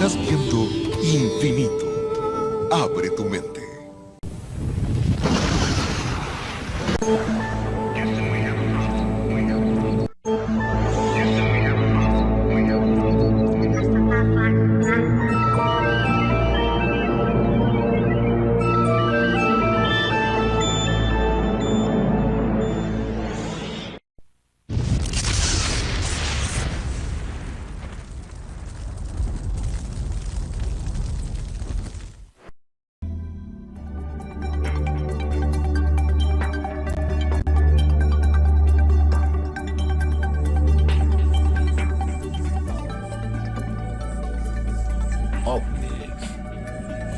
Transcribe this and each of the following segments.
Estás viendo Infinito. Abre tu mente.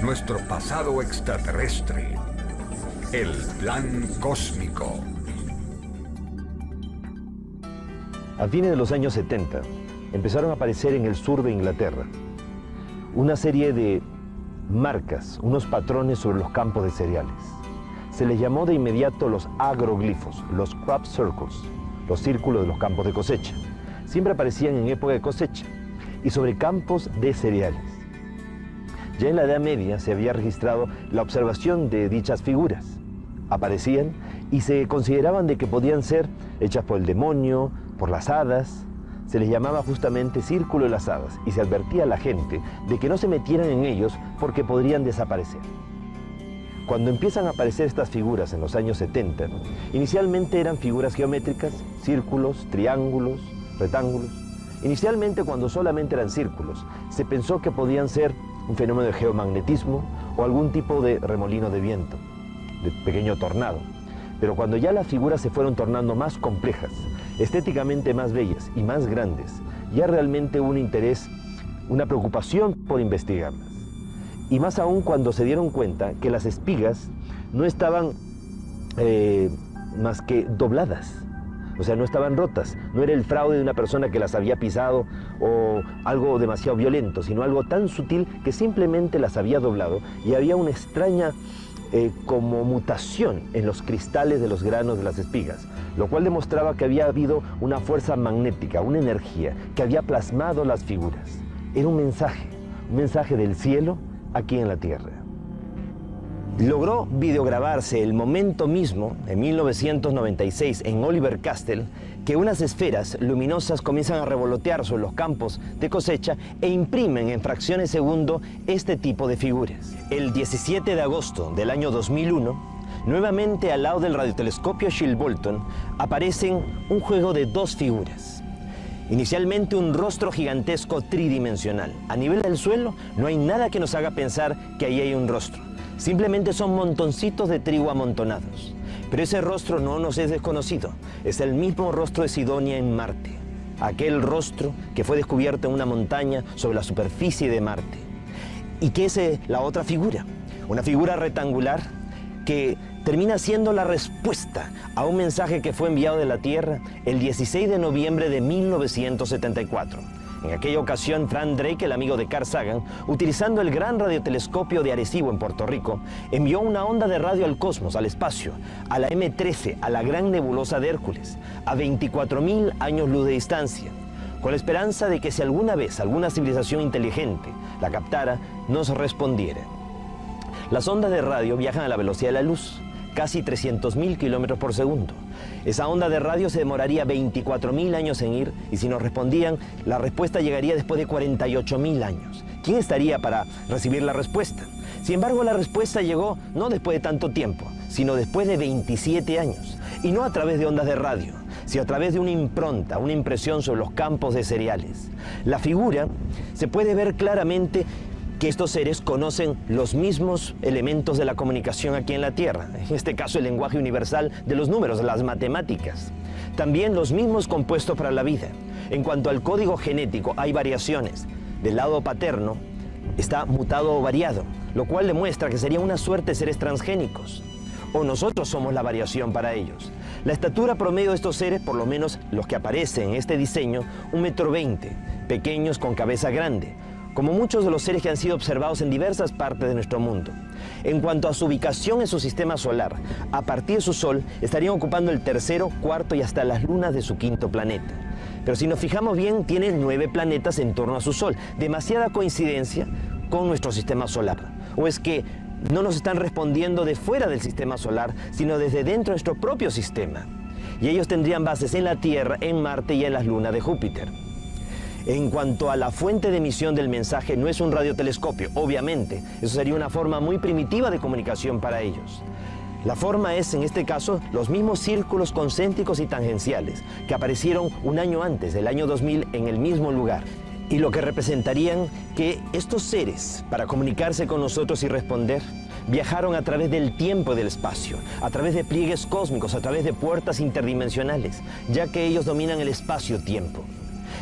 Nuestro pasado extraterrestre. El plan cósmico. A fines de los años 70, empezaron a aparecer en el sur de Inglaterra una serie de marcas, unos patrones sobre los campos de cereales. Se les llamó de inmediato los agroglifos, los crop circles, los círculos de los campos de cosecha. Siempre aparecían en época de cosecha y sobre campos de cereales. Ya en la Edad Media se había registrado la observación de dichas figuras. Aparecían y se consideraban de que podían ser hechas por el demonio, por las hadas. Se les llamaba justamente Círculo de las Hadas y se advertía a la gente de que no se metieran en ellos porque podrían desaparecer. Cuando empiezan a aparecer estas figuras en los años 70, inicialmente eran figuras geométricas, círculos, triángulos, rectángulos. Inicialmente, cuando solamente eran círculos, se pensó que podían ser un fenómeno de geomagnetismo o algún tipo de remolino de viento, de pequeño tornado. Pero cuando ya las figuras se fueron tornando más complejas, estéticamente más bellas y más grandes, ya realmente hubo un interés, una preocupación por investigarlas. Y más aún cuando se dieron cuenta que las espigas no estaban más que dobladas. O sea, no estaban rotas, no era el fraude de una persona que las había pisado o algo demasiado violento, sino algo tan sutil que simplemente las había doblado y había una extraña como mutación en los cristales de los granos de las espigas, lo cual demostraba que había habido una fuerza magnética, una energía que había plasmado las figuras. Era un mensaje del cielo aquí en la tierra. Logró videograbarse el momento mismo, en 1996, en Oliver Castle, que unas esferas luminosas comienzan a revolotear sobre los campos de cosecha e imprimen en fracciones de segundo este tipo de figuras. El 17 de agosto del año 2001, nuevamente al lado del radiotelescopio Shilbolton, aparecen un juego de dos figuras. Inicialmente un rostro gigantesco tridimensional. A nivel del suelo no hay nada que nos haga pensar que ahí hay un rostro. Simplemente son montoncitos de trigo amontonados. Pero ese rostro no nos es desconocido. Es el mismo rostro de Sidonia en Marte. Aquel rostro que fue descubierto en una montaña sobre la superficie de Marte. ¿Y qué es la otra figura? Una figura rectangular que termina siendo la respuesta a un mensaje que fue enviado de la Tierra el 16 de noviembre de 1974. En aquella ocasión, Frank Drake, el amigo de Carl Sagan, utilizando el gran radiotelescopio de Arecibo en Puerto Rico, envió una onda de radio al cosmos, al espacio, a la M13, a la gran nebulosa de Hércules, a 24.000 años luz de distancia, con la esperanza de que si alguna vez alguna civilización inteligente la captara, nos respondiera. Las ondas de radio viajan a la velocidad de la luz, casi 300.000 kilómetros por segundo. Esa onda de radio se demoraría 24.000 años en ir y si nos respondían, la respuesta llegaría después de 48.000 años. ¿Quién estaría para recibir la respuesta? Sin embargo, la respuesta llegó no después de tanto tiempo, sino después de 27 años. Y no a través de ondas de radio, sino a través de una impronta, una impresión sobre los campos de cereales. La figura se puede ver claramente que estos seres conocen los mismos elementos de la comunicación aquí en la Tierra, en este caso el lenguaje universal de los números, las matemáticas. También los mismos compuestos para la vida. En cuanto al código genético, hay variaciones. Del lado paterno está mutado o variado, lo cual demuestra que sería una suerte de seres transgénicos. O nosotros somos la variación para ellos. La estatura promedio de estos seres, por lo menos los que aparecen en este diseño, 1,20 m, pequeños con cabeza grande, como muchos de los seres que han sido observados en diversas partes de nuestro mundo. En cuanto a su ubicación en su sistema solar, a partir de su Sol estarían ocupando el tercero, cuarto y hasta las lunas de su quinto planeta. Pero si nos fijamos bien, tiene 9 planetas en torno a su Sol. Demasiada coincidencia con nuestro sistema solar. ¿O es que no nos están respondiendo de fuera del sistema solar, sino desde dentro de nuestro propio sistema? Y ellos tendrían bases en la Tierra, en Marte y en las lunas de Júpiter. En cuanto a la fuente de emisión del mensaje, no es un radiotelescopio, obviamente. Eso sería una forma muy primitiva de comunicación para ellos. La forma es, en este caso, los mismos círculos concéntricos y tangenciales que aparecieron un año antes, del año 2000, en el mismo lugar. Y lo que representarían que estos seres, para comunicarse con nosotros y responder, viajaron a través del tiempo y del espacio, a través de pliegues cósmicos, a través de puertas interdimensionales, ya que ellos dominan el espacio-tiempo.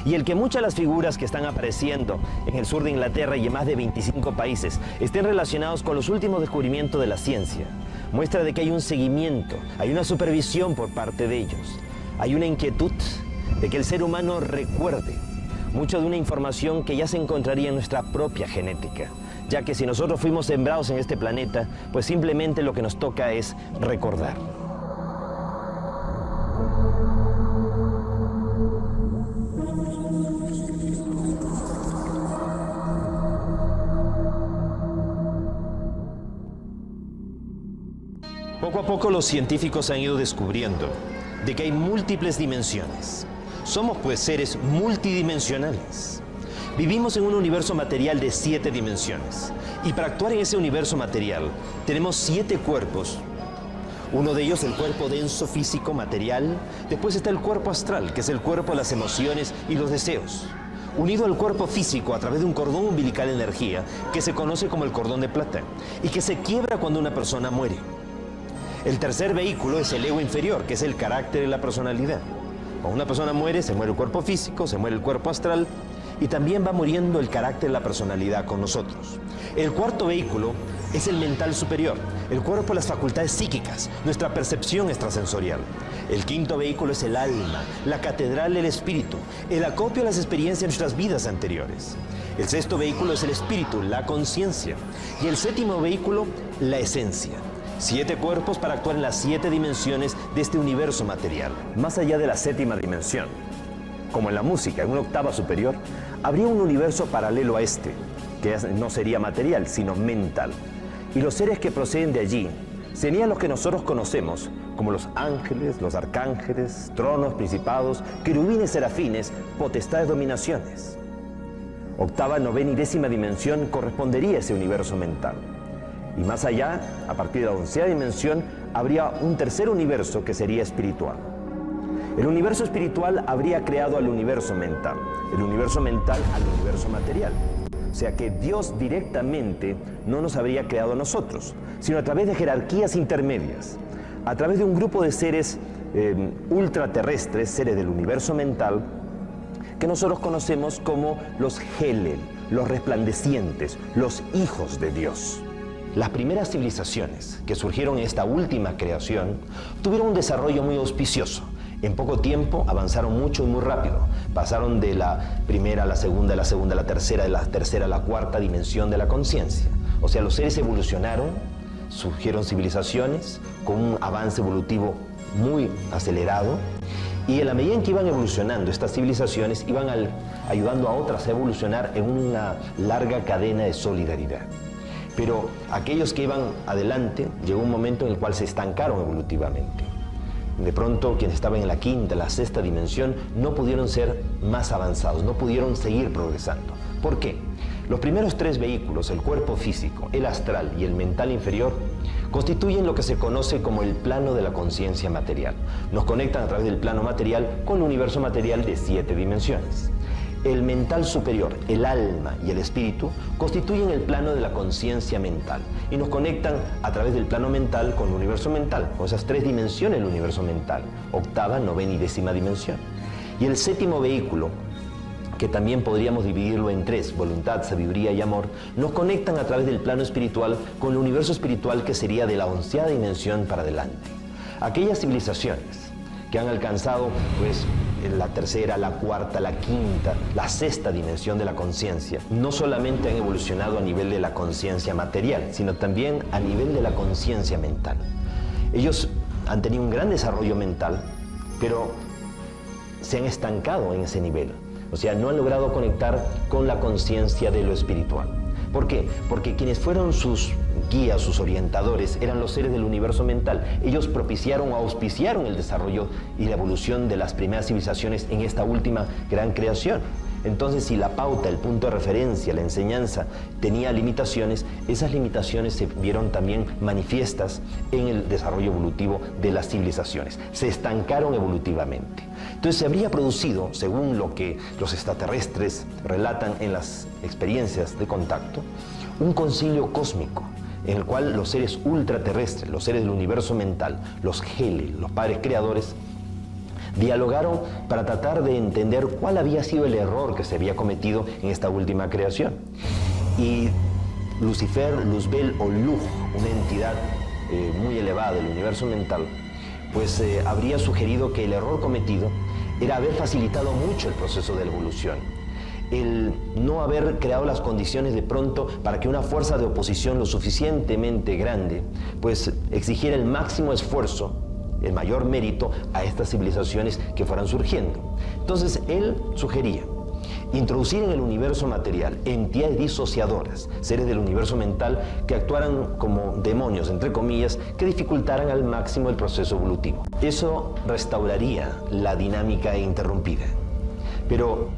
Y el que muchas de las figuras que están apareciendo en el sur de Inglaterra y en más de 25 países estén relacionados con los últimos descubrimientos de la ciencia, muestra de que hay un seguimiento, hay una supervisión por parte de ellos. Hay una inquietud de que el ser humano recuerde mucho de una información que ya se encontraría en nuestra propia genética, ya que si nosotros fuimos sembrados en este planeta, pues simplemente lo que nos toca es recordar. Poco a poco los científicos han ido descubriendo de que hay múltiples dimensiones. Somos pues seres multidimensionales. Vivimos en un universo material de 7 dimensiones. Y para actuar en ese universo material tenemos 7 cuerpos. Uno de ellos el cuerpo denso, físico, material. Después está el cuerpo astral, que es el cuerpo de las emociones y los deseos. Unido al cuerpo físico a través de un cordón umbilical de energía que se conoce como el cordón de plata y que se quiebra cuando una persona muere. El tercer vehículo es el ego inferior, que es el carácter y la personalidad. Cuando una persona muere, se muere el cuerpo físico, se muere el cuerpo astral y también va muriendo el carácter y la personalidad con nosotros. El cuarto vehículo es el mental superior, el cuerpo, las facultades psíquicas, nuestra percepción extrasensorial. El quinto vehículo es el alma, la catedral del espíritu, el acopio de las experiencias de nuestras vidas anteriores. El sexto vehículo es el espíritu, la conciencia. Y el séptimo vehículo, la esencia. 7 cuerpos para actuar en las 7 dimensiones de este universo material. Más allá de la séptima dimensión, como en la música, en una octava superior, habría un universo paralelo a este, que no sería material, sino mental. Y los seres que proceden de allí serían los que nosotros conocemos como los ángeles, los arcángeles, tronos, principados, querubines, serafines, potestades, dominaciones. Octava, novena y décima dimensión correspondería a ese universo mental. Y más allá, a partir de la 11ª dimensión, habría un tercer universo que sería espiritual. El universo espiritual habría creado al universo mental, el universo mental al universo material. O sea que Dios directamente no nos habría creado a nosotros, sino a través de jerarquías intermedias, a través de un grupo de seres ultraterrestres, seres del universo mental, que nosotros conocemos como los Helel, los resplandecientes, los hijos de Dios. Las primeras civilizaciones que surgieron en esta última creación tuvieron un desarrollo muy auspicioso. En poco tiempo avanzaron mucho y muy rápido. Pasaron de la primera a la segunda, de la segunda a la tercera, de la tercera a la cuarta dimensión de la conciencia. O sea, los seres evolucionaron, surgieron civilizaciones con un avance evolutivo muy acelerado. Y en la medida en que iban evolucionando estas civilizaciones, iban ayudando a otras a evolucionar en una larga cadena de solidaridad. Pero aquellos que iban adelante, llegó un momento en el cual se estancaron evolutivamente. De pronto, quienes estaban en la quinta, la sexta dimensión, no pudieron ser más avanzados, no pudieron seguir progresando. ¿Por qué? Los primeros 3 vehículos, el cuerpo físico, el astral y el mental inferior, constituyen lo que se conoce como el plano de la conciencia material. Nos conectan a través del plano material con el universo material de 7 dimensiones. El mental superior, el alma y el espíritu constituyen el plano de la conciencia mental y nos conectan a través del plano mental con el universo mental, con esas 3 dimensiones del universo mental, octava, novena y décima dimensión. Y el séptimo vehículo, que también podríamos dividirlo en 3, voluntad, sabiduría y amor, nos conectan a través del plano espiritual con el universo espiritual que sería de la 11ª dimensión para adelante. Aquellas civilizaciones que han alcanzado la tercera, la cuarta, la quinta, la sexta dimensión de la conciencia, no solamente han evolucionado a nivel de la conciencia material, sino también a nivel de la conciencia mental. Ellos han tenido un gran desarrollo mental, pero se han estancado en ese nivel. O sea, no han logrado conectar con la conciencia de lo espiritual. ¿Por qué? Porque quienes fueron sus guías, sus orientadores, eran los seres del universo mental. Ellos propiciaron o auspiciaron el desarrollo y la evolución de las primeras civilizaciones en esta última gran creación. Entonces, si la pauta, el punto de referencia, la enseñanza tenía limitaciones, esas limitaciones se vieron también manifiestas en el desarrollo evolutivo de las civilizaciones. Se estancaron evolutivamente. Entonces, se habría producido, según lo que los extraterrestres relatan en las experiencias de contacto, un concilio cósmico en el cual los seres ultraterrestres, los seres del universo mental, los Hele, los padres creadores, dialogaron para tratar de entender cuál había sido el error que se había cometido en esta última creación. Y Lucifer, Luzbel o Luj, una entidad muy elevada del universo mental, pues habría sugerido que el error cometido era haber facilitado mucho el proceso de la evolución. El no haber creado las condiciones de pronto para que una fuerza de oposición lo suficientemente grande, pues exigiera el máximo esfuerzo, el mayor mérito a estas civilizaciones que fueran surgiendo. Entonces él sugería introducir en el universo material entidades disociadoras, seres del universo mental que actuaran como demonios, entre comillas, que dificultaran al máximo el proceso evolutivo. Eso restauraría la dinámica interrumpida. Pero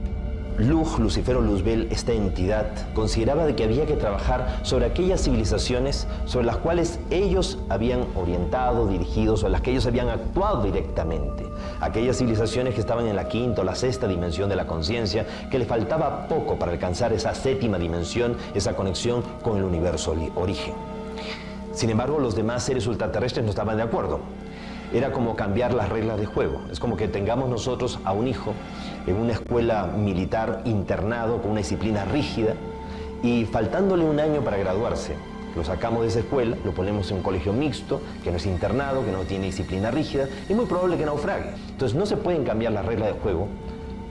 Luj, Lucifer o Luzbel, esta entidad, consideraba de que había que trabajar sobre aquellas civilizaciones sobre las cuales ellos habían orientado, dirigido, sobre las que ellos habían actuado directamente. Aquellas civilizaciones que estaban en la quinta o la sexta dimensión de la conciencia, que les faltaba poco para alcanzar esa séptima dimensión, esa conexión con el universo origen. Sin embargo, los demás seres ultraterrestres no estaban de acuerdo. Era como cambiar las reglas de juego. Es como que tengamos nosotros a un hijo en una escuela militar internado con una disciplina rígida y faltándole un año para graduarse, lo sacamos de esa escuela, lo ponemos en un colegio mixto, que no es internado, que no tiene disciplina rígida, es muy probable que naufrague. Entonces no se pueden cambiar las reglas de juego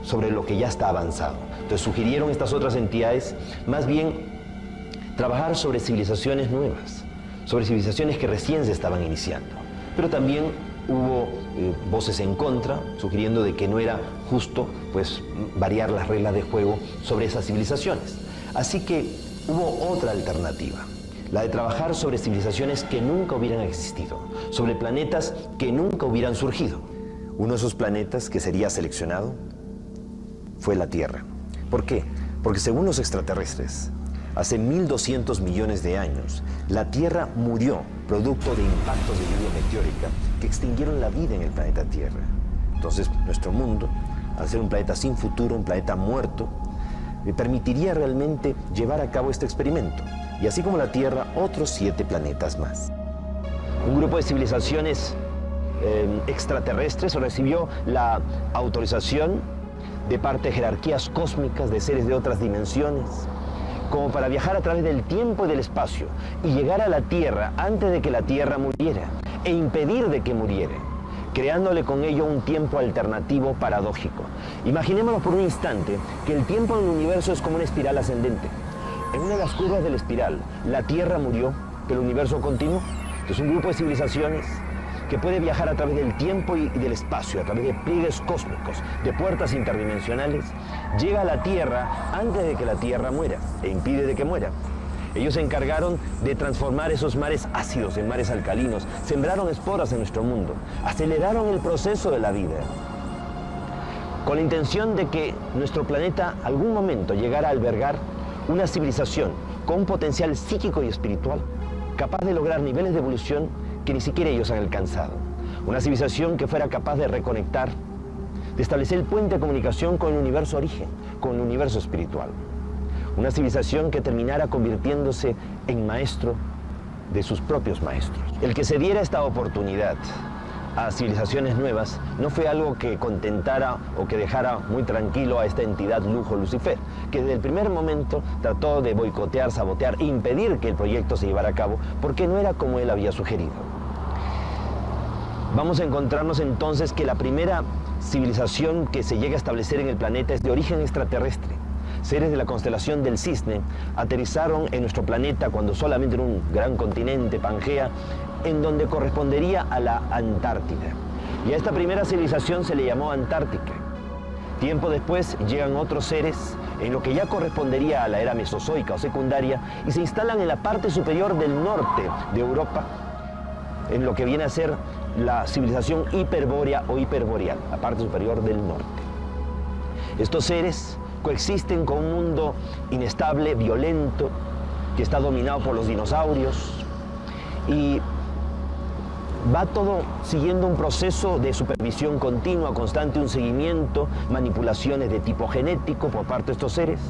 sobre lo que ya está avanzado. Entonces sugirieron estas otras entidades más bien trabajar sobre civilizaciones nuevas, sobre civilizaciones que recién se estaban iniciando. Pero también hubo voces en contra, sugiriendo de que no era justo pues, variar las reglas de juego sobre esas civilizaciones. Así que hubo otra alternativa, la de trabajar sobre civilizaciones que nunca hubieran existido, sobre planetas que nunca hubieran surgido. Uno de esos planetas que sería seleccionado fue la Tierra. ¿Por qué? Porque según los extraterrestres, hace 1200 millones de años, la Tierra murió producto de impactos de lluvia meteórica que extinguieron la vida en el planeta Tierra. Entonces, nuestro mundo, al ser un planeta sin futuro, un planeta muerto, permitiría realmente llevar a cabo este experimento. Y así como la Tierra, otros 7 planetas más. Un grupo de civilizaciones extraterrestres recibió la autorización de parte de jerarquías cósmicas, de seres de otras dimensiones, como para viajar a través del tiempo y del espacio y llegar a la Tierra antes de que la Tierra muriera e impedir de que muriera, creándole con ello un tiempo alternativo paradójico. Imaginémonos por un instante que el tiempo en el universo es como una espiral ascendente. En una de las curvas de la espiral, la Tierra murió, pero el universo continuó. Es un grupo de civilizaciones que puede viajar a través del tiempo y del espacio, a través de pliegues cósmicos, de puertas interdimensionales, llega a la Tierra antes de que la Tierra muera e impide de que muera. Ellos se encargaron de transformar esos mares ácidos en mares alcalinos, sembraron esporas en nuestro mundo, aceleraron el proceso de la vida, con la intención de que nuestro planeta algún momento llegara a albergar una civilización con un potencial psíquico y espiritual, capaz de lograr niveles de evolución que ni siquiera ellos han alcanzado. Una civilización que fuera capaz de reconectar, de establecer el puente de comunicación con el universo origen, con el universo espiritual. Una civilización que terminara convirtiéndose en maestro de sus propios maestros. El que se diera esta oportunidad a civilizaciones nuevas no fue algo que contentara o que dejara muy tranquilo a esta entidad Lujo Lucifer, que desde el primer momento trató de boicotear, sabotear, impedir que el proyecto se llevara a cabo, porque no era como él había sugerido. Vamos a encontrarnos entonces que la primera civilización que se llega a establecer en el planeta es de origen extraterrestre. Seres de la constelación del Cisne aterrizaron en nuestro planeta cuando solamente era un gran continente, Pangea, en donde correspondería a la Antártida. Y a esta primera civilización se le llamó Antártica. Tiempo después llegan otros seres en lo que ya correspondería a la era mesozoica o secundaria y se instalan en la parte superior del norte de Europa, en lo que viene a ser la civilización hiperbórea o hiperboreal, la parte superior del norte. Estos seres coexisten con un mundo inestable, violento, que está dominado por los dinosaurios, y va todo siguiendo un proceso de supervisión continua, constante, un seguimiento, manipulaciones de tipo genético por parte de estos seres.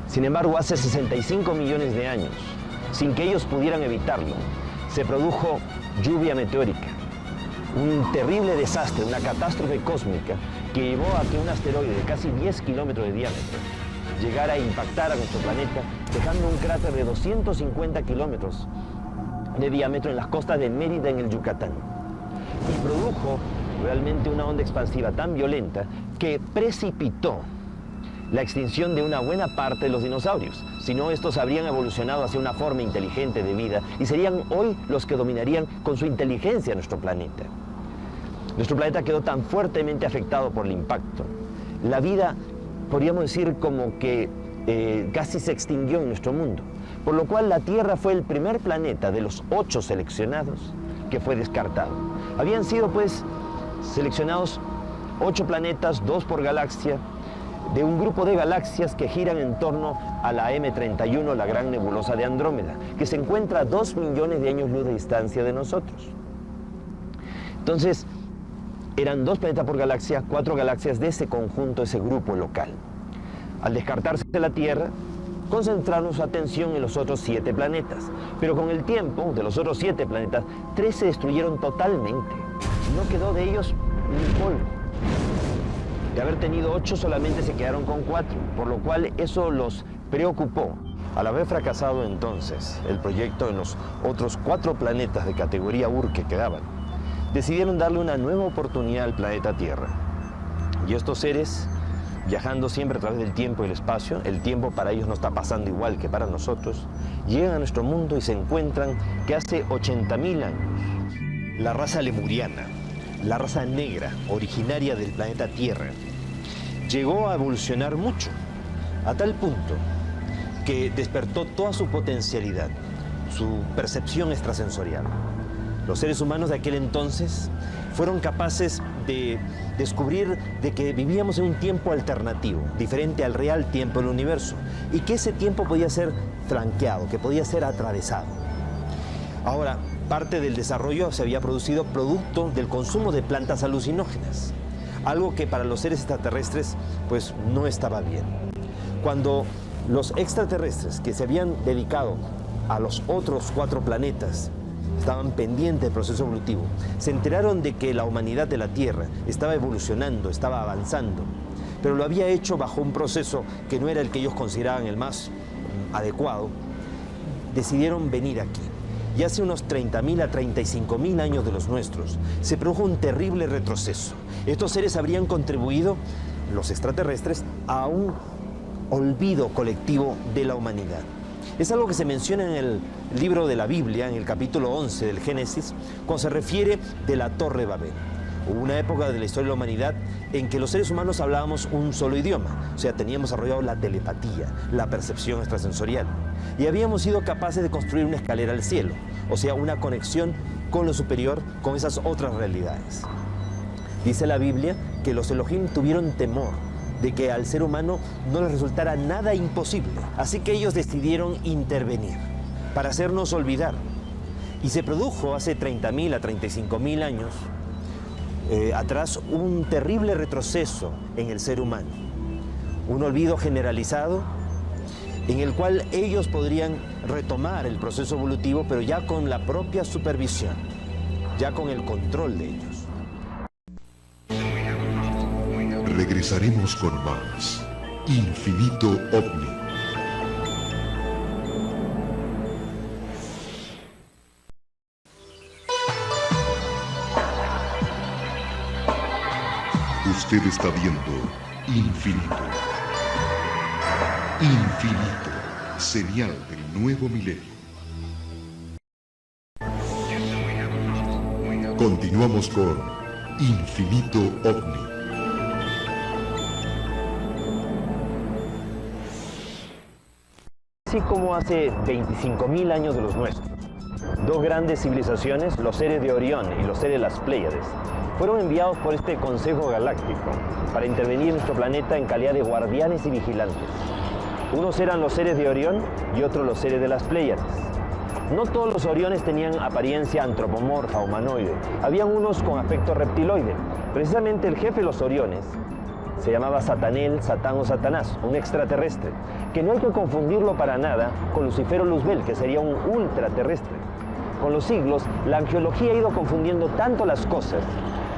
Sin embargo, hace 65 millones de años, sin que ellos pudieran evitarlo, se produjo lluvia meteórica, un terrible desastre, una catástrofe cósmica que llevó a que un asteroide de casi 10 kilómetros de diámetro llegara a impactar a nuestro planeta, dejando un cráter de 250 kilómetros de diámetro en las costas de Mérida, en el Yucatán. Y produjo realmente una onda expansiva tan violenta que precipitó la extinción de una buena parte de los dinosaurios. Si no, estos habrían evolucionado hacia una forma inteligente de vida y serían hoy los que dominarían con su inteligencia nuestro planeta. Nuestro planeta quedó tan fuertemente afectado por el impacto. La vida, podríamos decir, como que casi se extinguió en nuestro mundo. Por lo cual la Tierra fue el primer planeta de los 8 seleccionados que fue descartado. Habían sido pues seleccionados 8 planetas, 2 por galaxia, de un grupo de galaxias que giran en torno a la M31, la gran nebulosa de Andrómeda, que se encuentra a 2 millones de años luz de distancia de nosotros. Entonces, eran 2 planetas por galaxia, 4 galaxias de ese conjunto, ese grupo local. Al descartarse la Tierra, concentraron su atención en los otros 7 planetas. Pero con el tiempo, de los otros 7 planetas, 3 se destruyeron totalmente. No quedó de ellos ni polvo. De haber tenido 8, solamente se quedaron con 4, por lo cual eso los preocupó. Al haber fracasado entonces el proyecto en los otros 4 planetas de categoría Ur que quedaban, decidieron darle una nueva oportunidad al planeta Tierra. Y estos seres, viajando siempre a través del tiempo y el espacio, el tiempo para ellos no está pasando igual que para nosotros, llegan a nuestro mundo y se encuentran que hace 80.000 años, la raza lemuriana, la raza negra, originaria del planeta Tierra, llegó a evolucionar mucho, a tal punto que despertó toda su potencialidad, su percepción extrasensorial. Los seres humanos de aquel entonces fueron capaces de descubrir de que vivíamos en un tiempo alternativo, diferente al real tiempo del universo, y que ese tiempo podía ser flanqueado, que podía ser atravesado. Ahora, parte del desarrollo se había producido producto del consumo de plantas alucinógenas, algo que para los seres extraterrestres pues no estaba bien. Cuando los extraterrestres que se habían dedicado a los otros 4 planetas estaban pendientes del proceso evolutivo, se enteraron de que la humanidad de la Tierra estaba evolucionando, estaba avanzando, pero lo había hecho bajo un proceso que no era el que ellos consideraban el más adecuado. Decidieron venir aquí. Y hace unos 30.000 a 35.000 años de los nuestros, se produjo un terrible retroceso. Estos seres habrían contribuido, los extraterrestres, a un olvido colectivo de la humanidad. Es algo que se menciona en el libro de la Biblia, en el capítulo 11 del Génesis, cuando se refiere de la Torre de Babel. Hubo una época de la historia de la humanidad en que los seres humanos hablábamos un solo idioma, o sea, teníamos desarrollado la telepatía, la percepción extrasensorial, y habíamos sido capaces de construir una escalera al cielo, o sea, una conexión con lo superior, con esas otras realidades. Dice la Biblia que los Elohim tuvieron temor de que al ser humano no les resultara nada imposible. Así que ellos decidieron intervenir para hacernos olvidar. Y se produjo hace 30.000 a 35.000 años atrás un terrible retroceso en el ser humano. Un olvido generalizado en el cual ellos podrían retomar el proceso evolutivo, pero ya con la propia supervisión, ya con el control de ellos. Regresaremos con más Infinito OVNI. Usted está viendo Infinito. Infinito, señal del nuevo milenio. Continuamos con Infinito OVNI. así como hace 25.000 años de los nuestros. Dos grandes civilizaciones, los seres de Orión y los seres de las Pléyades, fueron enviados por este Consejo Galáctico para intervenir en nuestro planeta en calidad de guardianes y vigilantes. Unos eran los seres de Orión y otros los seres de las Pléyades. No todos los Oriones tenían apariencia antropomorfa, humanoide. Habían unos con aspecto reptiloide. Precisamente el jefe de los Oriones se llamaba Satanel, Satán o Satanás, un extraterrestre, que no hay que confundirlo para nada con Lucifero Luzbel, que sería un ultraterrestre. Con los siglos, la arqueología ha ido confundiendo tanto las cosas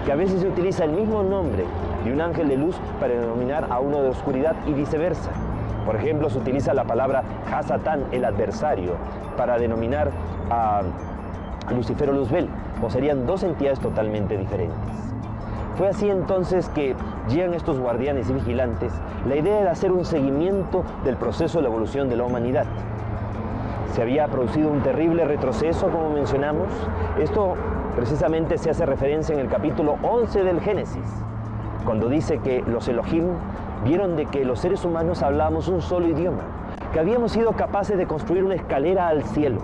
que a veces se utiliza el mismo nombre de un ángel de luz para denominar a uno de oscuridad y viceversa. Por ejemplo, se utiliza la palabra Ha-Satán, el adversario, para denominar a Lucifero Luzbel, o serían dos entidades totalmente diferentes. Fue así entonces que llegan estos guardianes y vigilantes. La idea era hacer un seguimiento del proceso de la evolución de la humanidad. Se había producido un terrible retroceso, como mencionamos. Esto precisamente se hace referencia en el capítulo 11 del Génesis, cuando dice que los Elohim vieron de que los seres humanos hablábamos un solo idioma, que habíamos sido capaces de construir una escalera al cielo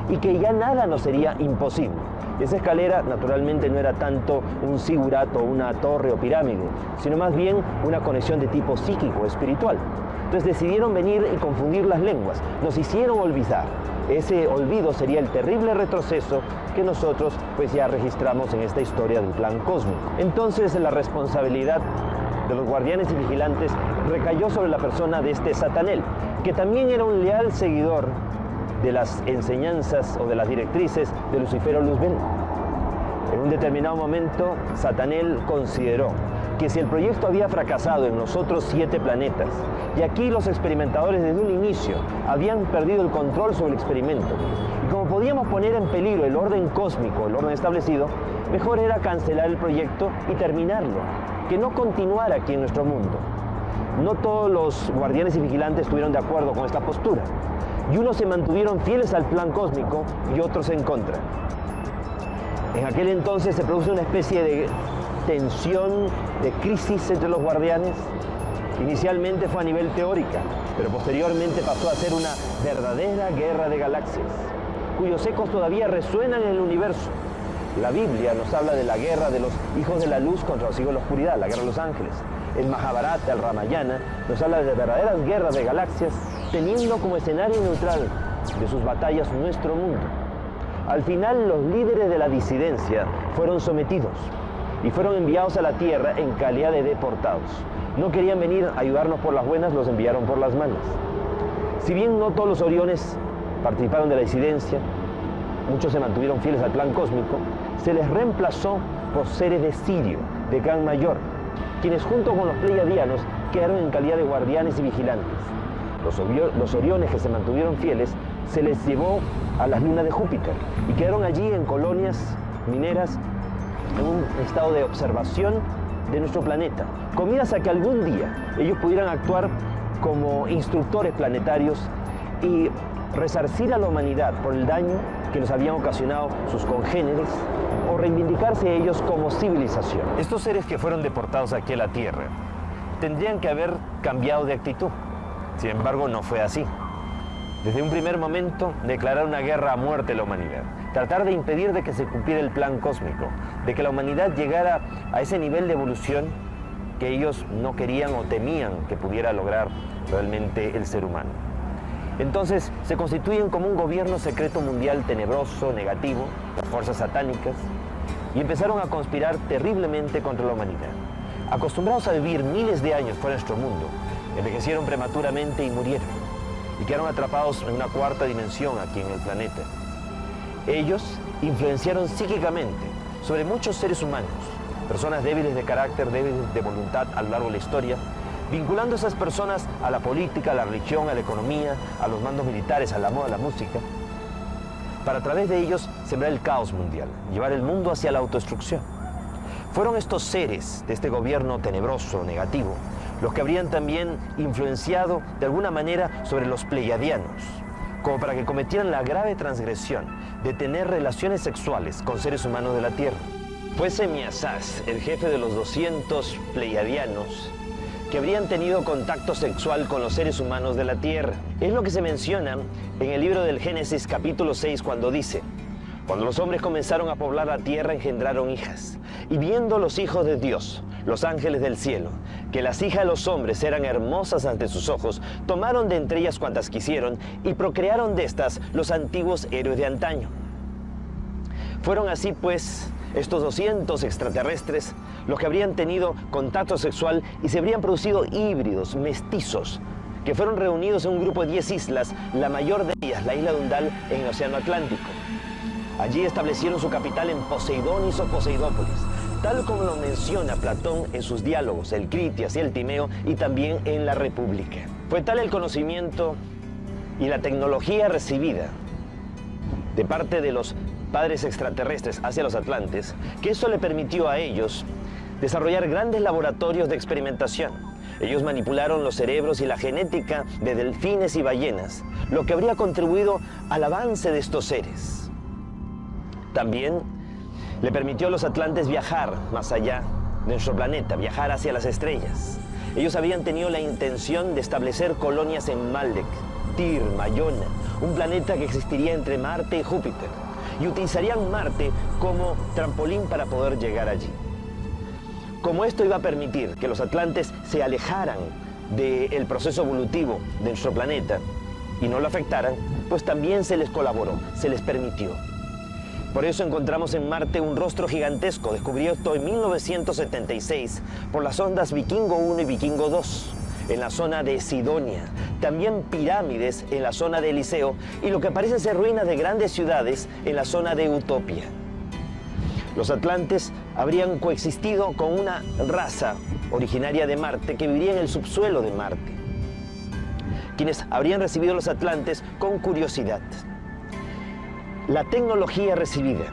y que ya nada nos sería imposible. Esa escalera naturalmente no era tanto un zigurato, una torre o pirámide, sino más bien una conexión de tipo psíquico, espiritual. Entonces decidieron venir y confundir las lenguas, nos hicieron olvidar. Ese olvido sería el terrible retroceso que nosotros pues ya registramos en esta historia del plan cósmico. Entonces la responsabilidad de los guardianes y vigilantes recayó sobre la persona de este Satanel, que también era un leal seguidor de las enseñanzas o de las directrices de Lucifero Luzbel. En un determinado momento, Satanel consideró que si el proyecto había fracasado en los otros 7 planetas, y aquí los experimentadores desde un inicio habían perdido el control sobre el experimento, y como podíamos poner en peligro el orden cósmico, el orden establecido, mejor era cancelar el proyecto y terminarlo, que no continuara aquí en nuestro mundo. No todos los guardianes y vigilantes estuvieron de acuerdo con esta postura, y unos se mantuvieron fieles al plan cósmico y otros en contra. En aquel entonces se produce una especie de tensión, de crisis entre los guardianes. Inicialmente fue a nivel teórica, pero posteriormente pasó a ser una verdadera guerra de galaxias, cuyos ecos todavía resuenan en el universo. La Biblia nos habla de la guerra de los hijos de la luz contra los hijos de la oscuridad, la guerra de los ángeles. El Mahabharata, el Ramayana, nos habla de verdaderas guerras de galaxias, teniendo como escenario neutral de sus batallas nuestro mundo. Al final, los líderes de la disidencia fueron sometidos y fueron enviados a la Tierra en calidad de deportados. No querían venir a ayudarnos por las buenas, los enviaron por las malas. Si bien no todos los Oriones participaron de la disidencia, muchos se mantuvieron fieles al plan cósmico, se les reemplazó por seres de Sirio, de Gran Mayor, quienes junto con los pleiadianos quedaron en calidad de guardianes y vigilantes. Los Oriones que se mantuvieron fieles se les llevó a las lunas de Júpiter y quedaron allí en colonias mineras en un estado de observación de nuestro planeta, con miras a que algún día ellos pudieran actuar como instructores planetarios y resarcir a la humanidad por el daño que nos habían ocasionado sus congéneres o reivindicarse ellos como civilización. Estos seres que fueron deportados aquí a la Tierra tendrían que haber cambiado de actitud. Sin embargo, no fue así. Desde un primer momento, declarar una guerra a muerte a la humanidad, tratar de impedir de que se cumpliera el plan cósmico, de que la humanidad llegara a ese nivel de evolución que ellos no querían o temían que pudiera lograr realmente el ser humano. Entonces se constituyen como un gobierno secreto mundial tenebroso, negativo, las fuerzas satánicas, y empezaron a conspirar terriblemente contra la humanidad. Acostumbrados a vivir miles de años fuera de nuestro mundo, envejecieron prematuramente y murieron, y quedaron atrapados en una cuarta dimensión aquí en el planeta. Ellos influenciaron psíquicamente sobre muchos seres humanos, personas débiles de carácter, débiles de voluntad a lo largo de la historia, vinculando a esas personas a la política, a la religión, a la economía, a los mandos militares, a la moda, a la música, para a través de ellos sembrar el caos mundial, llevar el mundo hacia la autodestrucción. Fueron estos seres de este gobierno tenebroso, negativo, los que habrían también influenciado de alguna manera sobre los pleiadianos, como para que cometieran la grave transgresión de tener relaciones sexuales con seres humanos de la Tierra. Fue Semiasaz, el jefe de los 200 pleiadianos, que habrían tenido contacto sexual con los seres humanos de la tierra. Es lo que se menciona en el libro del Génesis capítulo 6 cuando dice: cuando los hombres comenzaron a poblar la tierra, engendraron hijas. Y viendo los hijos de Dios, los ángeles del cielo, que las hijas de los hombres eran hermosas ante sus ojos, tomaron de entre ellas cuantas quisieron y procrearon de estas los antiguos héroes de antaño. Fueron así pues estos 200 extraterrestres los que habrían tenido contacto sexual y se habrían producido híbridos, mestizos, que fueron reunidos en un grupo de 10 islas, la mayor de ellas, la isla de Undal, en el Océano Atlántico. Allí establecieron su capital en Poseidonis o Poseidópolis, tal como lo menciona Platón en sus diálogos, el Critias y el Timeo, y también en la República. Fue tal el conocimiento y la tecnología recibida de parte de los padres extraterrestres hacia los atlantes, que eso le permitió a ellos desarrollar grandes laboratorios de experimentación. Ellos manipularon los cerebros y la genética de delfines y ballenas, lo que habría contribuido al avance de estos seres. También le permitió a los atlantes viajar más allá de nuestro planeta, viajar hacia las estrellas. Ellos habían tenido la intención de establecer colonias en Maldek, Tir, Mayona, un planeta que existiría entre Marte y Júpiter, y utilizarían Marte como trampolín para poder llegar allí. Como esto iba a permitir que los atlantes se alejaran del proceso evolutivo de nuestro planeta y no lo afectaran, pues también se les colaboró, se les permitió. Por eso encontramos en Marte un rostro gigantesco descubierto en 1976 por las sondas Vikingo 1 y Vikingo 2 en la zona de Sidonia, también pirámides en la zona de Eliseo y lo que parecen ser ruinas de grandes ciudades en la zona de Utopia. Los atlantes habrían coexistido con una raza originaria de Marte que viviría en el subsuelo de Marte, quienes habrían recibido a los atlantes con curiosidad. La tecnología recibida,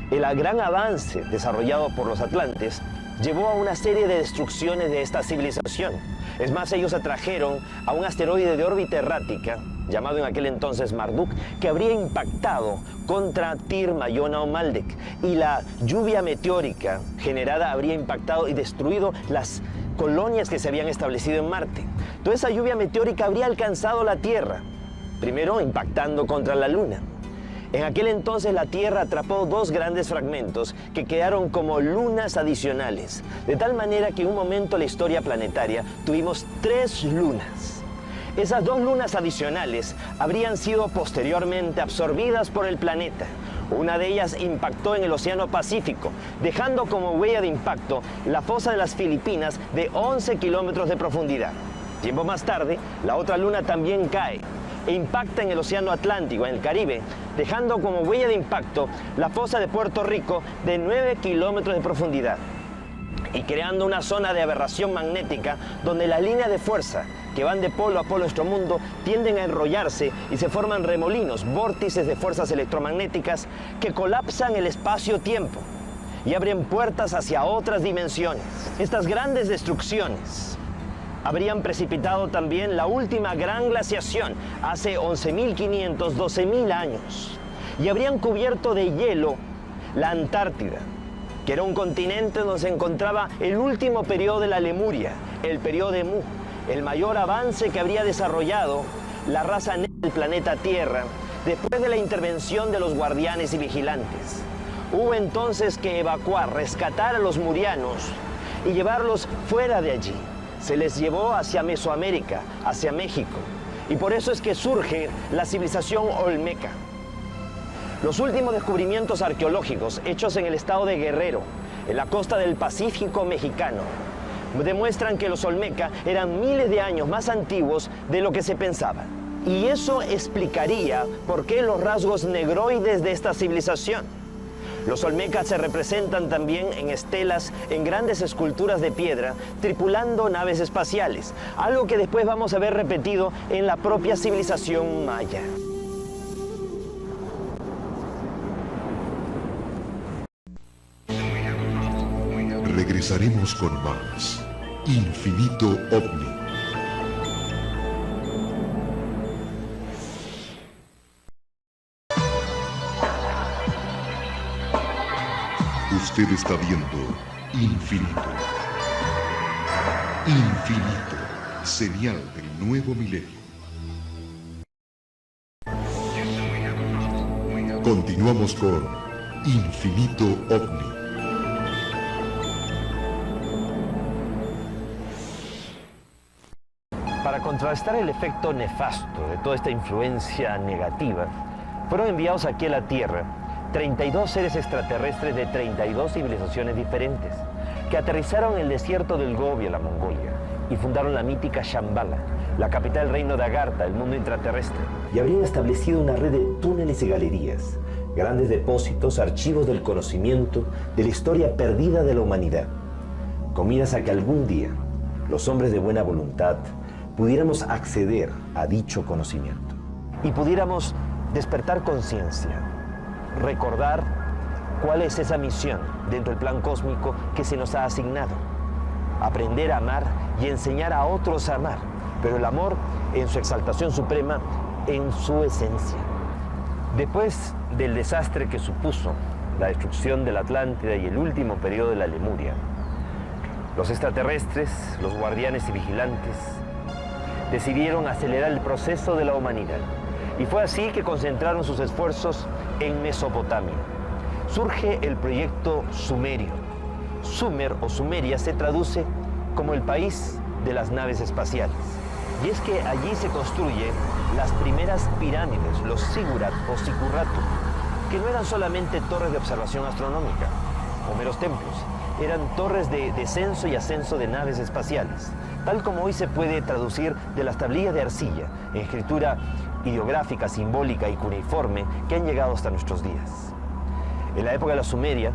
el gran avance desarrollado por los atlantes, llevó a una serie de destrucciones de esta civilización. Es más, ellos atrajeron a un asteroide de órbita errática, llamado en aquel entonces Marduk, que habría impactado contra Tir, Mayona o Maldek, y la lluvia meteórica generada habría impactado y destruido las colonias que se habían establecido en Marte. Toda esa lluvia meteórica habría alcanzado la Tierra, primero impactando contra la Luna. En aquel entonces la Tierra atrapó dos grandes fragmentos que quedaron como lunas adicionales, de tal manera que en un momento en la historia planetaria tuvimos 3 lunas. Esas 2 lunas adicionales habrían sido posteriormente absorbidas por el planeta. Una de ellas impactó en el Océano Pacífico, dejando como huella de impacto la fosa de las Filipinas de 11 kilómetros de profundidad. Tiempo más tarde, la otra luna también cae e impacta en el Océano Atlántico, en el Caribe, dejando como huella de impacto la fosa de Puerto Rico de 9 kilómetros de profundidad y creando una zona de aberración magnética donde las líneas de fuerza que van de polo a polo de nuestro mundo tienden a enrollarse y se forman remolinos, vórtices de fuerzas electromagnéticas que colapsan el espacio-tiempo y abren puertas hacia otras dimensiones. Estas grandes destrucciones habrían precipitado también la última gran glaciación hace 11.500, 12.000 años y habrían cubierto de hielo la Antártida, que era un continente donde se encontraba el último periodo de la Lemuria, el periodo de Mu, el mayor avance que habría desarrollado la raza negra del planeta Tierra después de la intervención de los guardianes y vigilantes. Hubo entonces que evacuar, rescatar a los murianos y llevarlos fuera de allí. Se les llevó hacia Mesoamérica, hacia México, y por eso es que surge la civilización olmeca. Los últimos descubrimientos arqueológicos hechos en el estado de Guerrero, en la costa del Pacífico mexicano, demuestran que los olmeca eran miles de años más antiguos de lo que se pensaba. Y eso explicaría por qué los rasgos negroides de esta civilización. Los olmecas se representan también en estelas, en grandes esculturas de piedra, tripulando naves espaciales, algo que después vamos a ver repetido en la propia civilización maya. Regresaremos con más Infinito OVNI. Usted está viendo Infinito. Infinito, señal del nuevo milenio. Continuamos con Infinito OVNI. Para contrarrestar el efecto nefasto de toda esta influencia negativa, fueron enviados aquí a la Tierra 32 seres extraterrestres de 32 civilizaciones diferentes, que aterrizaron en el desierto del Gobi, en la Mongolia, y fundaron la mítica Shambhala, la capital del reino de Agartha, el mundo intraterrestre. Y habrían establecido una red de túneles y galerías, grandes depósitos, archivos del conocimiento, de la historia perdida de la humanidad, con miras a que algún día los hombres de buena voluntad pudiéramos acceder a dicho conocimiento y pudiéramos despertar conciencia, recordar cuál es esa misión dentro del plan cósmico que se nos ha asignado: aprender a amar y enseñar a otros a amar, pero el amor en su exaltación suprema, en su esencia. Después del desastre que supuso la destrucción de la Atlántida y el último periodo de la Lemuria, los extraterrestres, los guardianes y vigilantes, decidieron acelerar el proceso de la humanidad. Y fue así que concentraron sus esfuerzos en Mesopotamia. Surge el proyecto Sumerio. Sumer o Sumeria se traduce como el país de las naves espaciales. Y es que allí se construyen las primeras pirámides, los zigurat o sicurratum, que no eran solamente torres de observación astronómica o meros templos, eran torres de descenso y ascenso de naves espaciales, tal como hoy se puede traducir de las tablillas de arcilla en escritura ideográfica, simbólica y cuneiforme que han llegado hasta nuestros días. En la época de la Sumeria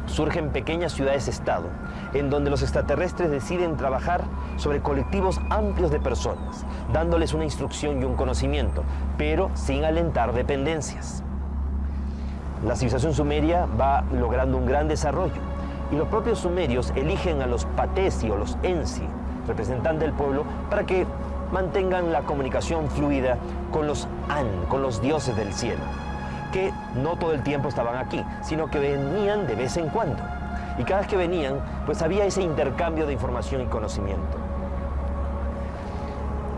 surgen pequeñas ciudades-estado en donde los extraterrestres deciden trabajar sobre colectivos amplios de personas, dándoles una instrucción y un conocimiento, pero sin alentar dependencias. La civilización sumeria va logrando un gran desarrollo y los propios sumerios eligen a los patesi o los ensi, representantes del pueblo, para que mantengan la comunicación fluida con los An, con los dioses del cielo, que no todo el tiempo estaban aquí, sino que venían de vez en cuando. Y cada vez que venían, pues había ese intercambio de información y conocimiento.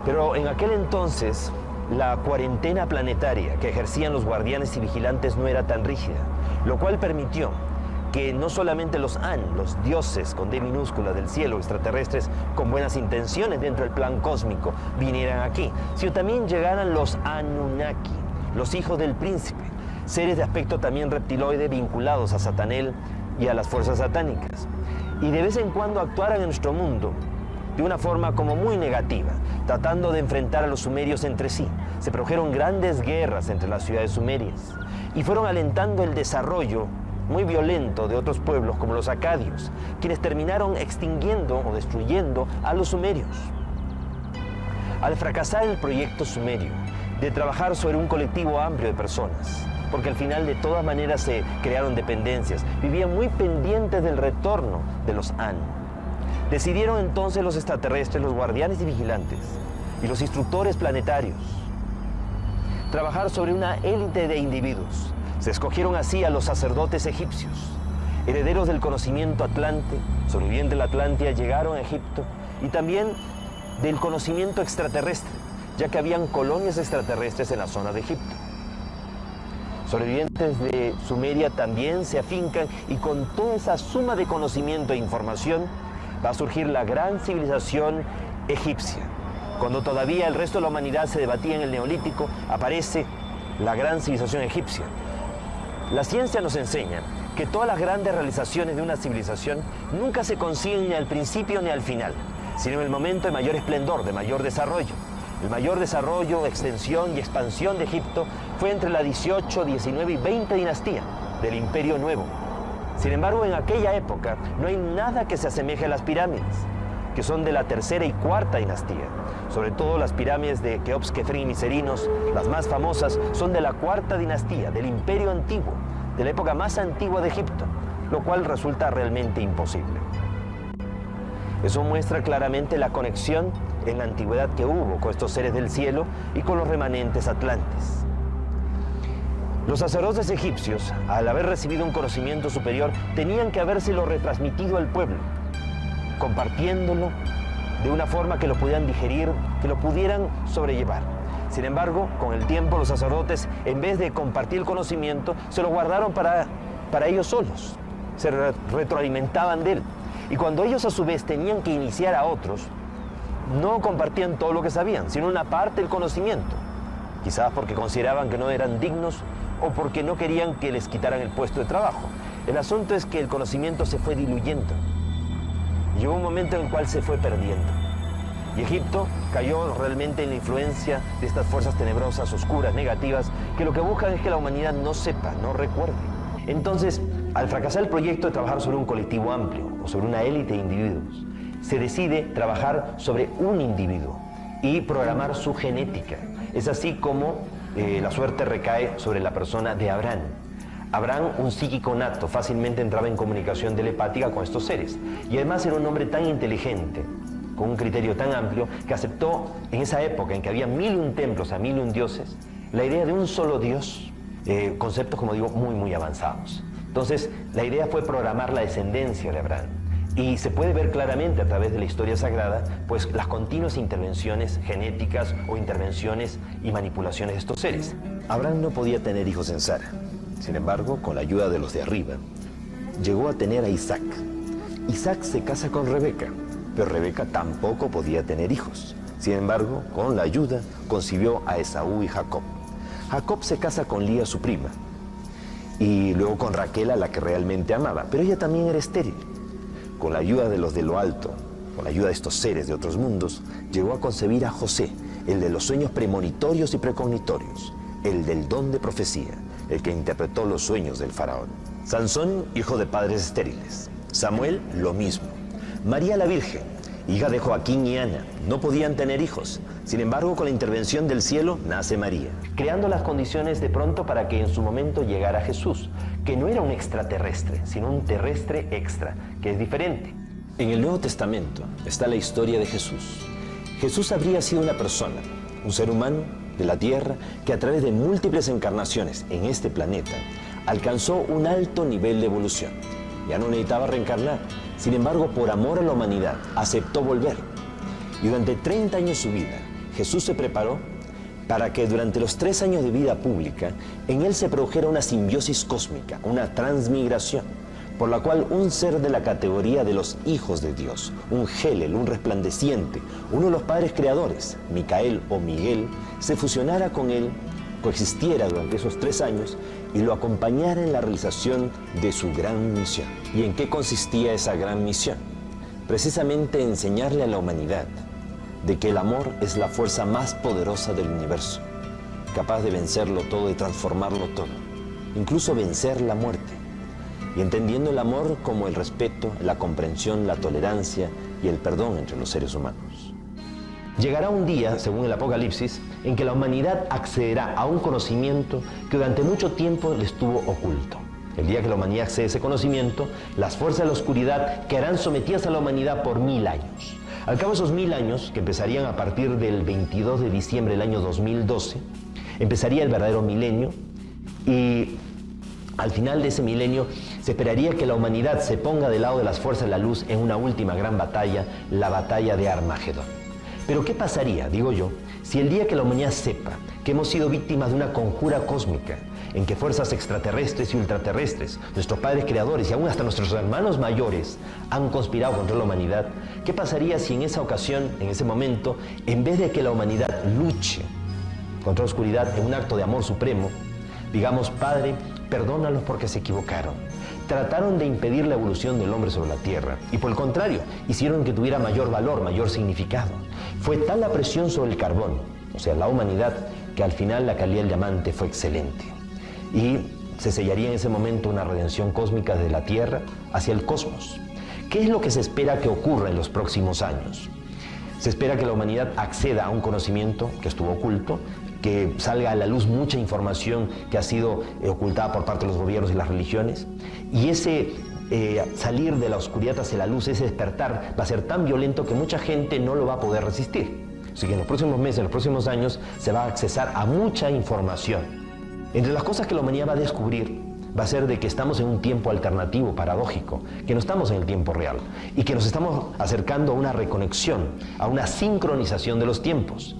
Pero en aquel entonces, la cuarentena planetaria que ejercían los guardianes y vigilantes no era tan rígida, lo cual permitió que no solamente los An, los dioses con D minúscula del cielo, extraterrestres con buenas intenciones dentro del plan cósmico, vinieran aquí, sino también llegaran los Anunnaki, los hijos del príncipe, seres de aspecto también reptiloide vinculados a Satanel y a las fuerzas satánicas, y de vez en cuando actuaran en nuestro mundo de una forma como muy negativa, tratando de enfrentar a los sumerios entre sí. Se produjeron grandes guerras entre las ciudades sumerias y fueron alentando el desarrollo muy violento de otros pueblos como los acadios, quienes terminaron extinguiendo o destruyendo a los sumerios. Al fracasar el proyecto sumerio de trabajar sobre un colectivo amplio de personas, porque al final de todas maneras se crearon dependencias, vivían muy pendientes del retorno de los An. Decidieron entonces los extraterrestres, los guardianes y vigilantes y los instructores planetarios trabajar sobre una élite de individuos. Se escogieron así a los sacerdotes egipcios, herederos del conocimiento atlante, sobrevivientes de la Atlántida, llegaron a Egipto, y también del conocimiento extraterrestre, ya que habían colonias extraterrestres en la zona de Egipto. Sobrevivientes de Sumeria también se afincan, y con toda esa suma de conocimiento e información va a surgir la gran civilización egipcia. Cuando todavía el resto de la humanidad se debatía en el Neolítico, aparece la gran civilización egipcia. La ciencia nos enseña que todas las grandes realizaciones de una civilización nunca se consiguen ni al principio ni al final, sino en el momento de mayor esplendor, de mayor desarrollo. El mayor desarrollo, extensión y expansión de Egipto fue entre la 18, 19 y 20 dinastía del Imperio Nuevo. Sin embargo, en aquella época no hay nada que se asemeje a las pirámides, que son de la tercera y cuarta dinastía. Sobre todo las pirámides de Keops, Kefren y Miserinos, las más famosas, son de la cuarta dinastía, del Imperio Antiguo, de la época más antigua de Egipto, lo cual resulta realmente imposible. Eso muestra claramente la conexión en la antigüedad que hubo con estos seres del cielo y con los remanentes atlantes. Los sacerdotes egipcios, al haber recibido un conocimiento superior, tenían que habérselo retransmitido al pueblo. compartiéndolo de una forma que lo pudieran digerir, que lo pudieran sobrellevar. Sin embargo, con el tiempo los sacerdotes, en vez de compartir el conocimiento, se lo guardaron para ellos solos. Se retroalimentaban de él. Y cuando ellos a su vez tenían que iniciar a otros, no compartían todo lo que sabían, sino una parte del conocimiento. Quizás porque consideraban que no eran dignos o porque no querían que les quitaran el puesto de trabajo. El asunto es que el conocimiento se fue diluyendo. Llegó un momento en el cual se fue perdiendo. Y Egipto cayó realmente en la influencia de estas fuerzas tenebrosas, oscuras, negativas, que lo que buscan es que la humanidad no sepa, no recuerde. Entonces, al fracasar el proyecto de trabajar sobre un colectivo amplio o sobre una élite de individuos, se decide trabajar sobre un individuo y programar su genética. Es así como la suerte recae sobre la persona de Abraham. Abraham, un psíquico nato, fácilmente entraba en comunicación telepática con estos seres. Y además era un hombre tan inteligente, con un criterio tan amplio, que aceptó en esa época en que había 1001 templos a 1001 dioses, la idea de un solo Dios, conceptos, como digo, muy, muy avanzados. Entonces, la idea fue programar la descendencia de Abraham. Y se puede ver claramente a través de la historia sagrada, pues las continuas intervenciones genéticas o intervenciones y manipulaciones de estos seres. Abraham no podía tener hijos en Sara. Sin embargo, con la ayuda de los de arriba, llegó a tener a Isaac. Isaac se casa con Rebeca, pero Rebeca tampoco podía tener hijos. Sin embargo, con la ayuda, concibió a Esaú y Jacob. Jacob se casa con Lía, su prima, y luego con Raquel, a la que realmente amaba, pero ella también era estéril. Con la ayuda de los de lo alto, con la ayuda de estos seres de otros mundos, llegó a concebir a José, el de los sueños premonitorios y precognitorios, el del don de profecía, el que interpretó los sueños del faraón. Sansón, hijo de padres estériles. Samuel, lo mismo. María la Virgen, hija de Joaquín y Ana, no podían tener hijos. Sin embargo, con la intervención del cielo, nace María, creando las condiciones de pronto para que en su momento llegara Jesús, que no era un extraterrestre, sino un terrestre extra, que es diferente. En el Nuevo Testamento está la historia de Jesús. Jesús habría sido una persona, un ser humano de la tierra, que a través de múltiples encarnaciones en este planeta, alcanzó un alto nivel de evolución. Ya no necesitaba reencarnar. Sin embargo, por amor a la humanidad, aceptó volver. Y durante 30 años de su vida, Jesús se preparó para que durante los 3 años de vida pública, en él se produjera una simbiosis cósmica, una transmigración, por la cual un ser de la categoría de los hijos de Dios, un Gelel, un resplandeciente, uno de los padres creadores, Micael o Miguel, se fusionara con él, coexistiera durante esos 3 años y lo acompañara en la realización de su gran misión. ¿Y en qué consistía esa gran misión? Precisamente enseñarle a la humanidad de que el amor es la fuerza más poderosa del universo, capaz de vencerlo todo, de transformarlo todo, incluso vencer la muerte, y entendiendo el amor como el respeto, la comprensión, la tolerancia y el perdón entre los seres humanos. Llegará un día, según el Apocalipsis, en que la humanidad accederá a un conocimiento que durante mucho tiempo le estuvo oculto. El día que la humanidad accede a ese conocimiento, las fuerzas de la oscuridad quedarán sometidas a la humanidad por 1000 años. Al cabo de esos 1000 años, que empezarían a partir del 22 de diciembre del año 2012, empezaría el verdadero milenio, y al final de ese milenio se esperaría que la humanidad se ponga del lado de las fuerzas de la luz en una última gran batalla, la batalla de Armagedón. Pero ¿qué pasaría, digo yo, si el día que la humanidad sepa que hemos sido víctimas de una conjura cósmica, en que fuerzas extraterrestres y ultraterrestres, nuestros padres creadores y aún hasta nuestros hermanos mayores han conspirado contra la humanidad? ¿Qué pasaría si en esa ocasión, en ese momento, en vez de que la humanidad luche contra la oscuridad en un acto de amor supremo, digamos, Padre, perdónalos porque se equivocaron, trataron de impedir la evolución del hombre sobre la tierra y por el contrario, hicieron que tuviera mayor valor, mayor significado? Fue tal la presión sobre el carbón, o sea, la humanidad, que al final la calidad del diamante fue excelente. Y se sellaría en ese momento una redención cósmica de la Tierra hacia el cosmos. ¿Qué es lo que se espera que ocurra en los próximos años? Se espera que la humanidad acceda a un conocimiento que estuvo oculto, que salga a la luz mucha información que ha sido ocultada por parte de los gobiernos y las religiones, y ese salir de la oscuridad hacia la luz, ese despertar, va a ser tan violento que mucha gente no lo va a poder resistir. Así que en los próximos meses, en los próximos años, se va a accesar a mucha información. Entre las cosas que la humanidad va a descubrir, va a ser de que estamos en un tiempo alternativo, paradójico, que no estamos en el tiempo real y que nos estamos acercando a una reconexión, a una sincronización de los tiempos.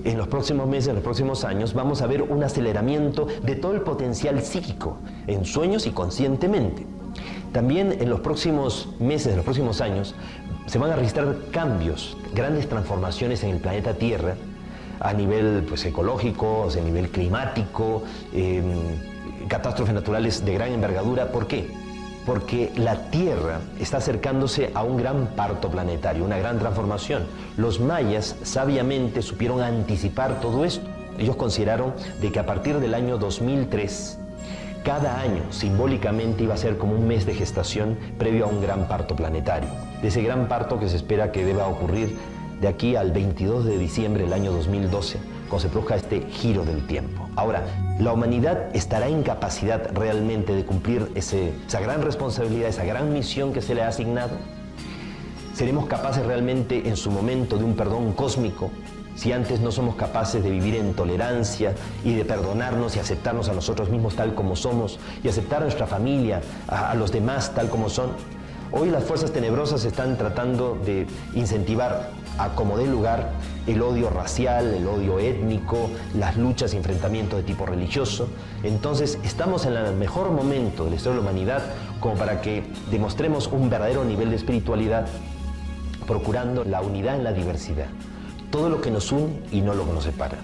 En los próximos meses, en los próximos años, vamos a ver un aceleramiento de todo el potencial psíquico, en sueños y conscientemente. También en los próximos meses, en los próximos años, se van a registrar cambios, grandes transformaciones en el planeta Tierra, a nivel ecológico, a nivel climático, catástrofes naturales de gran envergadura. ¿Por qué? Porque la Tierra está acercándose a un gran parto planetario, una gran transformación. Los mayas sabiamente supieron anticipar todo esto. Ellos consideraron de que a partir del año 2003, cada año simbólicamente iba a ser como un mes de gestación previo a un gran parto planetario. De ese gran parto que se espera que deba ocurrir de aquí al 22 de diciembre del año 2012, cuando se produzca este giro del tiempo. Ahora, ¿la humanidad estará en capacidad realmente de cumplir esa gran responsabilidad, esa gran misión que se le ha asignado? ¿Seremos capaces realmente en su momento de un perdón cósmico? Si antes no somos capaces de vivir en tolerancia y de perdonarnos y aceptarnos a nosotros mismos tal como somos y aceptar a nuestra familia, a los demás tal como son. Hoy las fuerzas tenebrosas están tratando de incentivar a como dé lugar el odio racial, el odio étnico, las luchas y enfrentamientos de tipo religioso. Entonces estamos en el mejor momento de la historia de la humanidad como para que demostremos un verdadero nivel de espiritualidad, procurando la unidad en la diversidad. Todo lo que nos une y no lo que nos separa.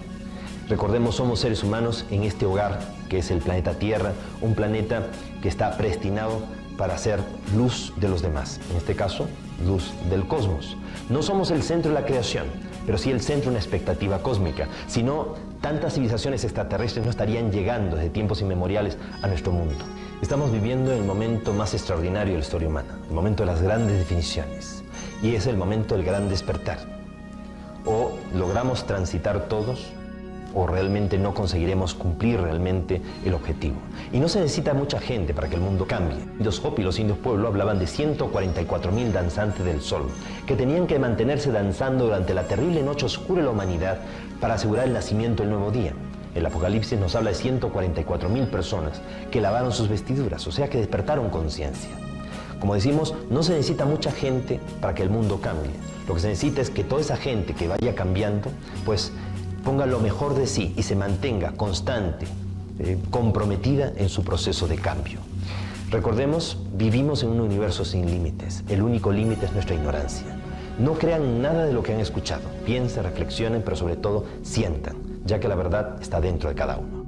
Recordemos, somos seres humanos en este hogar que es el planeta Tierra, un planeta que está predestinado para ser luz de los demás, en este caso, luz del cosmos. No somos el centro de la creación, pero sí el centro de una expectativa cósmica. Si no, tantas civilizaciones extraterrestres no estarían llegando desde tiempos inmemoriales a nuestro mundo. Estamos viviendo el momento más extraordinario de la historia humana, el momento de las grandes definiciones, y es el momento del gran despertar. O logramos transitar todos, o realmente no conseguiremos cumplir realmente el objetivo. Y no se necesita mucha gente para que el mundo cambie. Los Hopi, los indios pueblo, hablaban de 144.000 danzantes del sol, que tenían que mantenerse danzando durante la terrible noche oscura de la humanidad para asegurar el nacimiento del nuevo día. El Apocalipsis nos habla de 144.000 personas que lavaron sus vestiduras, o sea que despertaron conciencia. Como decimos, no se necesita mucha gente para que el mundo cambie. Lo que se necesita es que toda esa gente que vaya cambiando, pues ponga lo mejor de sí y se mantenga constante, comprometida en su proceso de cambio. Recordemos, vivimos en un universo sin límites. El único límite es nuestra ignorancia. No crean nada de lo que han escuchado. Piensen, reflexionen, pero sobre todo sientan, ya que la verdad está dentro de cada uno.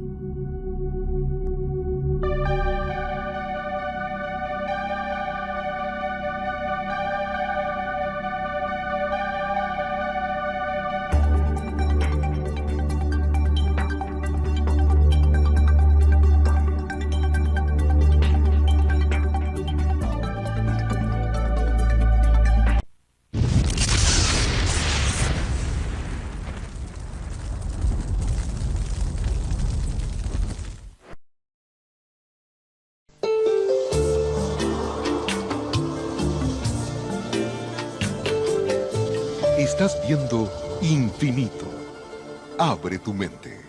Estás viendo Infinito. Abre tu mente.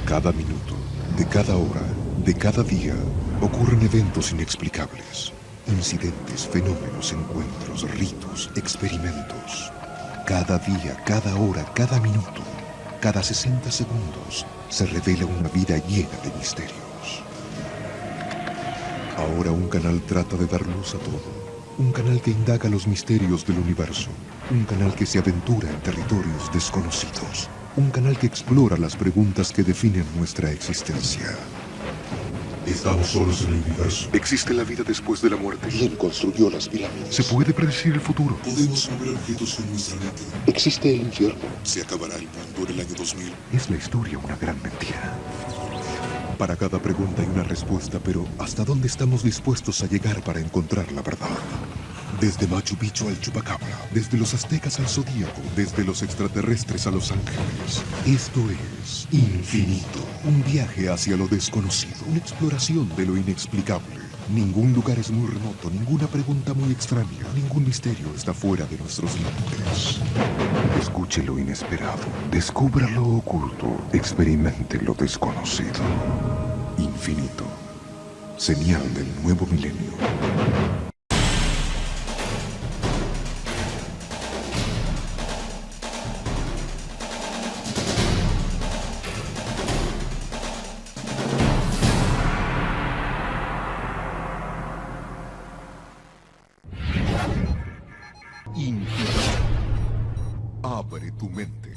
Cada minuto, de cada hora, de cada día, ocurren eventos inexplicables. Incidentes, fenómenos, encuentros, ritos, experimentos. Cada día, cada hora, cada minuto, cada 60 segundos, se revela una vida llena de misterios. Ahora un canal trata de dar luz a todo. Un canal que indaga los misterios del universo. Un canal que se aventura en territorios desconocidos. Un canal que explora las preguntas que definen nuestra existencia. ¿Estamos solos en el universo? ¿Existe la vida después de la muerte? ¿Quién construyó las pirámides? ¿Se puede predecir el futuro? ¿Podemos mover objetos con nuestra mente? ¿Existe el infierno? ¿Se acabará el mundo en el año 2000? ¿Es la historia una gran mentira? Para cada pregunta hay una respuesta, pero ¿hasta dónde estamos dispuestos a llegar para encontrar la verdad? Desde Machu Picchu al Chupacabra, desde los aztecas al zodíaco, desde los extraterrestres a los ángeles. Esto es Infinito, un viaje hacia lo desconocido, una exploración de lo inexplicable. Ningún lugar es muy remoto, ninguna pregunta muy extraña, ningún misterio está fuera de nuestros límites. Escuche lo inesperado, descubra lo oculto, experimente lo desconocido. Infinito. Señal del nuevo milenio. Infinito. Abre tu mente.